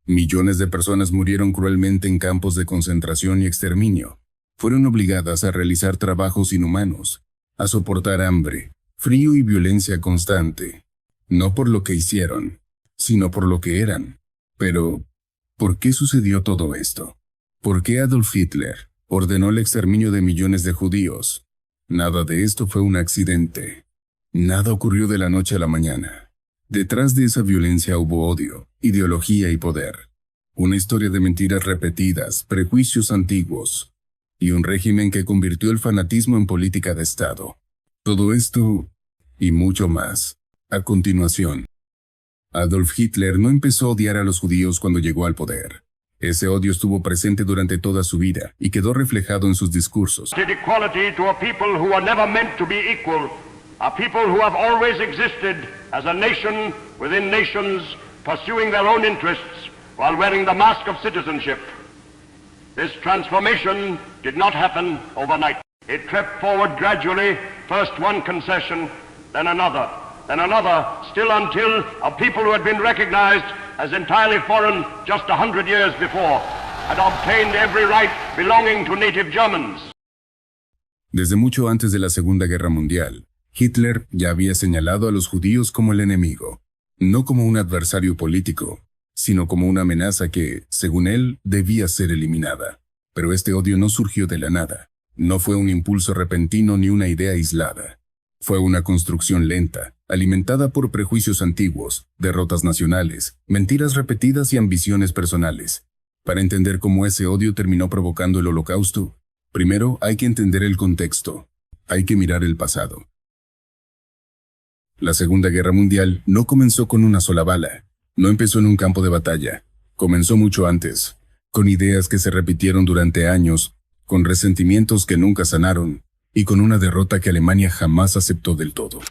Millones de personas murieron cruelmente en campos de concentración y exterminio. Fueron obligadas a realizar trabajos inhumanos, a soportar hambre, frío y violencia constante. No por lo que hicieron, sino por lo que eran. Pero, ¿por qué sucedió todo esto? ¿Por qué Adolf Hitler ordenó el exterminio de millones de judíos? Nada de esto fue un accidente. Nada ocurrió de la noche a la mañana. Detrás de esa violencia hubo odio, ideología y poder. Una historia de mentiras repetidas, prejuicios antiguos, y un régimen que convirtió el fanatismo en política de Estado. Todo esto, y mucho más, a continuación. Adolf Hitler no empezó a odiar a los judíos cuando llegó al poder. Ese odio estuvo presente durante toda su vida y quedó reflejado en sus discursos. Equality to a people who were never meant to be equal, a people who have always existed as a nation within nations, pursuing their own interests while wearing the mask of citizenship. This transformation did not happen overnight. It crept forward gradually, first one concession, then another, still until a people who had been recognized as entirely foreign just 100 years before had obtained every right belonging to native Germans. Desde mucho antes de la Segunda Guerra Mundial, Hitler ya había señalado a los judíos como el enemigo, no como un adversario político, sino como una amenaza que, según él, debía ser eliminada. Pero este odio no surgió de la nada. No fue un impulso repentino ni una idea aislada. Fue una construcción lenta, alimentada por prejuicios antiguos, derrotas nacionales, mentiras repetidas y ambiciones personales. Para entender cómo ese odio terminó provocando el Holocausto, primero hay que entender el contexto. Hay que mirar el pasado. La Segunda Guerra Mundial no comenzó con una sola bala. No empezó en un campo de batalla. Comenzó mucho antes, con ideas que se repitieron durante años, con resentimientos que nunca sanaron, y con una derrota que Alemania jamás aceptó del todo.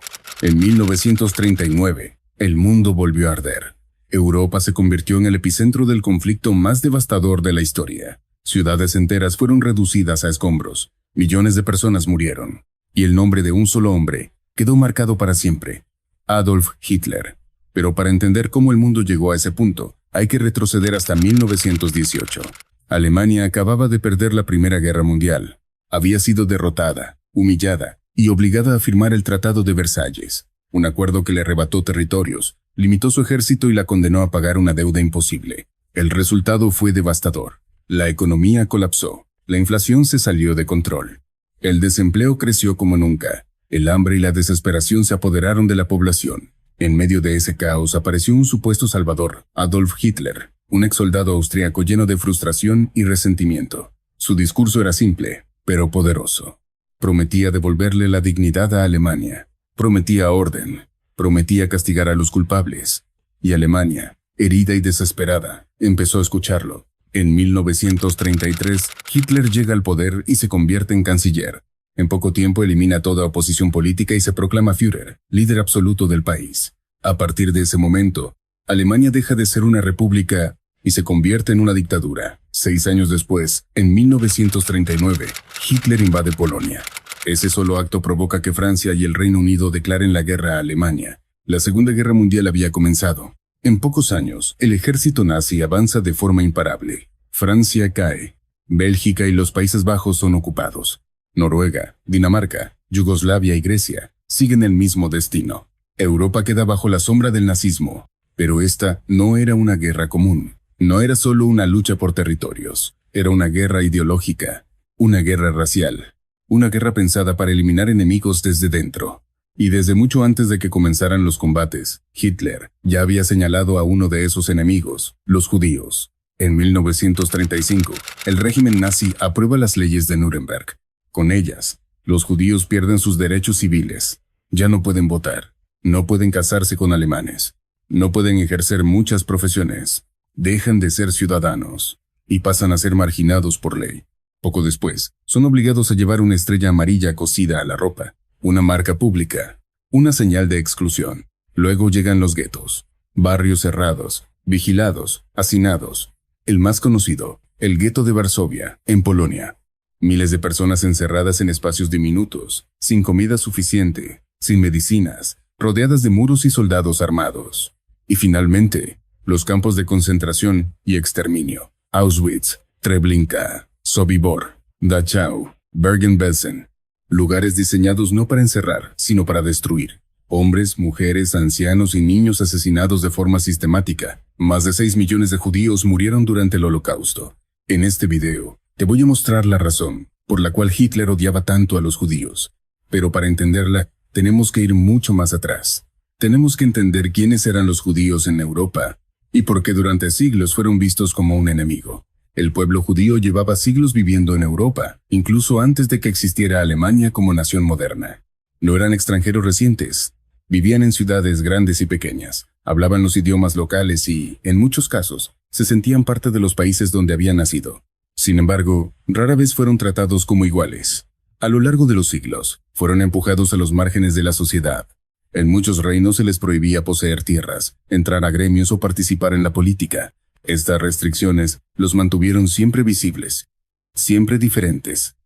En 1939, el mundo volvió a arder. Europa se convirtió en el epicentro del conflicto más devastador de la historia. Ciudades enteras fueron reducidas a escombros. Millones de personas murieron. Y el nombre de un solo hombre quedó marcado para siempre: Adolf Hitler. Pero para entender cómo el mundo llegó a ese punto, hay que retroceder hasta 1918. Alemania acababa de perder la Primera Guerra Mundial. Había sido derrotada, humillada y obligada a firmar el Tratado de Versalles, un acuerdo que le arrebató territorios, limitó su ejército y la condenó a pagar una deuda imposible. El resultado fue devastador. La economía colapsó, la inflación se salió de control. El desempleo creció como nunca, el hambre y la desesperación se apoderaron de la población. En medio de ese caos apareció un supuesto salvador, Adolf Hitler, un exsoldado austríaco lleno de frustración y resentimiento. Su discurso era simple, pero poderoso. Prometía devolverle la dignidad a Alemania. Prometía orden. Prometía castigar a los culpables. Y Alemania, herida y desesperada, empezó a escucharlo. En 1933, Hitler llega al poder y se convierte en canciller. En poco tiempo elimina toda oposición política y se proclama Führer, líder absoluto del país. A partir de ese momento, Alemania deja de ser una república y se convierte en una dictadura. 6 años después, en 1939, Hitler invade Polonia. Ese solo acto provoca que Francia y el Reino Unido declaren la guerra a Alemania. La Segunda Guerra Mundial había comenzado. En pocos años, el ejército nazi avanza de forma imparable. Francia cae. Bélgica y los Países Bajos son ocupados. Noruega, Dinamarca, Yugoslavia y Grecia siguen el mismo destino. Europa queda bajo la sombra del nazismo. Pero esta no era una guerra común. No era solo una lucha por territorios. Era una guerra ideológica. Una guerra racial. Una guerra pensada para eliminar enemigos desde dentro. Y desde mucho antes de que comenzaran los combates, Hitler ya había señalado a uno de esos enemigos, los judíos. En 1935, el régimen nazi aprueba las leyes de Nuremberg. Con ellas, los judíos pierden sus derechos civiles. Ya no pueden votar. No pueden casarse con alemanes. No pueden ejercer muchas profesiones. Dejan de ser ciudadanos y pasan a ser marginados por ley. Poco después, son obligados a llevar una estrella amarilla cosida a la ropa, una marca pública, una señal de exclusión. Luego llegan los guetos, barrios cerrados, vigilados, hacinados. El más conocido, el gueto de Varsovia, en Polonia. Miles de personas encerradas en espacios diminutos, sin comida suficiente, sin medicinas, rodeadas de muros y soldados armados. Y finalmente, los campos de concentración y exterminio, Auschwitz, Treblinka, Sobibor, Dachau, Bergen-Belsen, lugares diseñados no para encerrar, sino para destruir. Hombres, mujeres, ancianos y niños asesinados de forma sistemática. Más de 6 millones de judíos murieron durante el Holocausto. En este video, te voy a mostrar la razón por la cual Hitler odiaba tanto a los judíos. Pero para entenderla, tenemos que ir mucho más atrás. Tenemos que entender quiénes eran los judíos en Europa y por qué durante siglos fueron vistos como un enemigo. El pueblo judío llevaba siglos viviendo en Europa, incluso antes de que existiera Alemania como nación moderna. No eran extranjeros recientes. Vivían en ciudades grandes y pequeñas, hablaban los idiomas locales y, en muchos casos, se sentían parte de los países donde habían nacido. Sin embargo, rara vez fueron tratados como iguales. A lo largo de los siglos, fueron empujados a los márgenes de la sociedad. En muchos reinos se les prohibía poseer tierras, entrar a gremios o participar en la política. Estas restricciones los mantuvieron siempre visibles, siempre diferentes,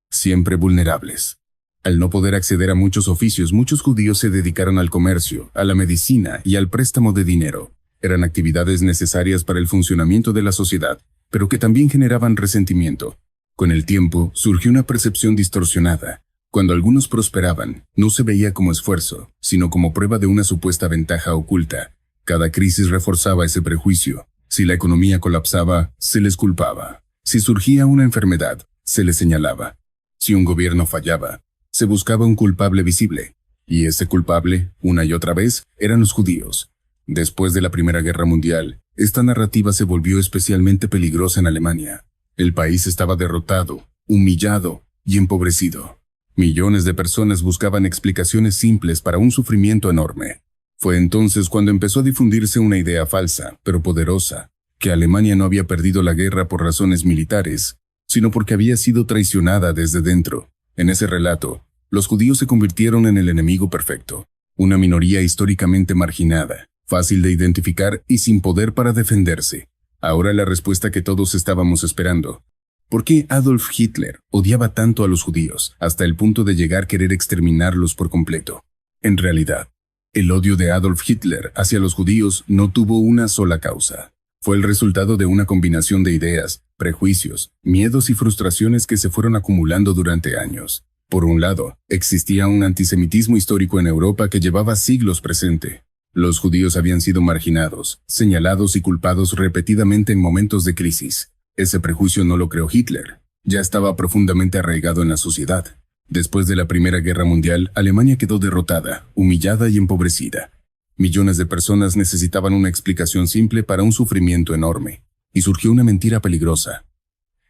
siempre vulnerables. Al no poder acceder a muchos oficios, muchos judíos se dedicaron al comercio, a la medicina y al préstamo de dinero. Eran actividades necesarias para el funcionamiento de la sociedad, pero que también generaban resentimiento. Con el tiempo, surgió una percepción distorsionada. Cuando algunos prosperaban, no se veía como esfuerzo, sino como prueba de una supuesta ventaja oculta. Cada crisis reforzaba ese prejuicio. Si la economía colapsaba, se les culpaba. Si surgía una enfermedad, se les señalaba. Si un gobierno fallaba, se buscaba un culpable visible, y ese culpable, una y otra vez, eran los judíos. Después de la Primera Guerra Mundial, esta narrativa se volvió especialmente peligrosa en Alemania. El país estaba derrotado, humillado y empobrecido. Millones de personas buscaban explicaciones simples para un sufrimiento enorme. Fue entonces cuando empezó a difundirse una idea falsa, pero poderosa, que Alemania no había perdido la guerra por razones militares, sino porque había sido traicionada desde dentro. En ese relato, los judíos se convirtieron en el enemigo perfecto, una minoría históricamente marginada, fácil de identificar y sin poder para defenderse. Ahora la respuesta que todos estábamos esperando. ¿Por qué Adolf Hitler odiaba tanto a los judíos, hasta el punto de llegar a querer exterminarlos por completo? En realidad, el odio de Adolf Hitler hacia los judíos no tuvo una sola causa. Fue el resultado de una combinación de ideas, prejuicios, miedos y frustraciones que se fueron acumulando durante años. Por un lado, existía un antisemitismo histórico en Europa que llevaba siglos presente. Los judíos habían sido marginados, señalados y culpados repetidamente en momentos de crisis. Ese prejuicio no lo creó Hitler, ya estaba profundamente arraigado en la sociedad. Después de la Primera Guerra Mundial, Alemania quedó derrotada, humillada y empobrecida. Millones de personas necesitaban una explicación simple para un sufrimiento enorme, y surgió una mentira peligrosa: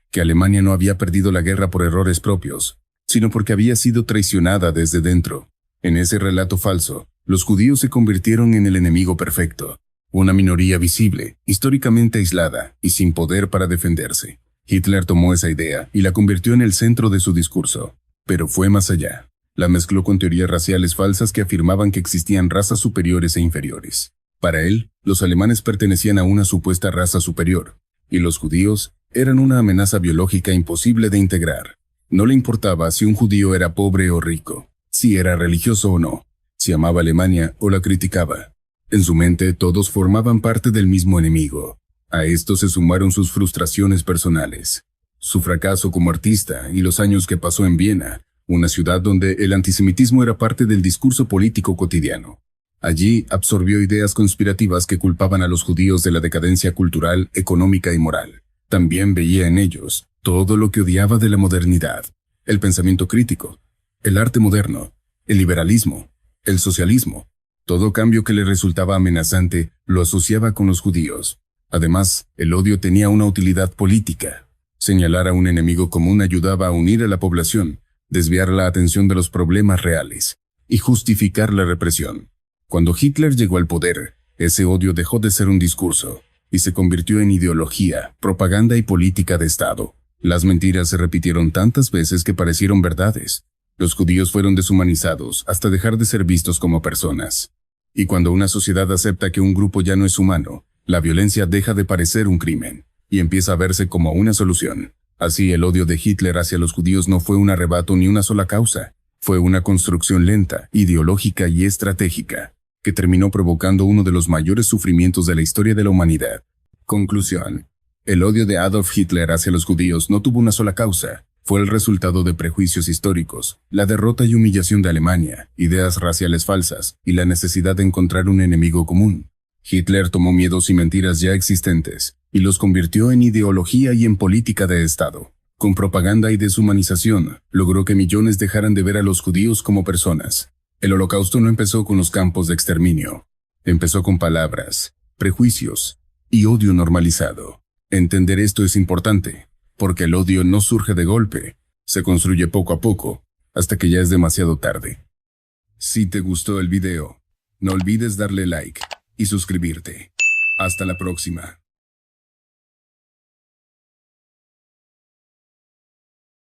que Alemania no había perdido la guerra por errores propios, sino porque había sido traicionada desde dentro. En ese relato falso, los judíos se convirtieron en el enemigo perfecto, una minoría visible, históricamente aislada y sin poder para defenderse. Hitler tomó esa idea y la convirtió en el centro de su discurso, pero fue más allá. La mezcló con teorías raciales falsas que afirmaban que existían razas superiores e inferiores. Para él, los alemanes pertenecían a una supuesta raza superior, y los judíos eran una amenaza biológica imposible de integrar. No le importaba si un judío era pobre o rico, si era religioso o no, si amaba Alemania o la criticaba. En su mente, todos formaban parte del mismo enemigo. A esto se sumaron sus frustraciones personales, su fracaso como artista y los años que pasó en Viena, una ciudad donde el antisemitismo era parte del discurso político cotidiano. Allí absorbió ideas conspirativas que culpaban a los judíos de la decadencia cultural, económica y moral. También veía en ellos todo lo que odiaba de la modernidad: el pensamiento crítico, el arte moderno, el liberalismo, el socialismo. Todo cambio que le resultaba amenazante lo asociaba con los judíos. Además, el odio tenía una utilidad política. Señalar a un enemigo común ayudaba a unir a la población, desviar la atención de los problemas reales y justificar la represión. Cuando Hitler llegó al poder, ese odio dejó de ser un discurso y se convirtió en ideología, propaganda y política de Estado. Las mentiras se repitieron tantas veces que parecieron verdades. Los judíos fueron deshumanizados hasta dejar de ser vistos como personas. Y cuando una sociedad acepta que un grupo ya no es humano, la violencia deja de parecer un crimen y empieza a verse como una solución. Así, el odio de Hitler hacia los judíos no fue un arrebato ni una sola causa. Fue una construcción lenta, ideológica y estratégica, que terminó provocando uno de los mayores sufrimientos de la historia de la humanidad. Conclusión. El odio de Adolf Hitler hacia los judíos no tuvo una sola causa. Fue el resultado de prejuicios históricos, la derrota y humillación de Alemania, ideas raciales falsas y la necesidad de encontrar un enemigo común. Hitler tomó miedos y mentiras ya existentes y los convirtió en ideología y en política de Estado. Con propaganda y deshumanización, logró que millones dejaran de ver a los judíos como personas. El Holocausto no empezó con los campos de exterminio. Empezó con palabras, prejuicios y odio normalizado. Entender esto es importante, porque el odio no surge de golpe, se construye poco a poco, hasta que ya es demasiado tarde. Si te gustó el video, no olvides darle like y suscribirte. Hasta la próxima.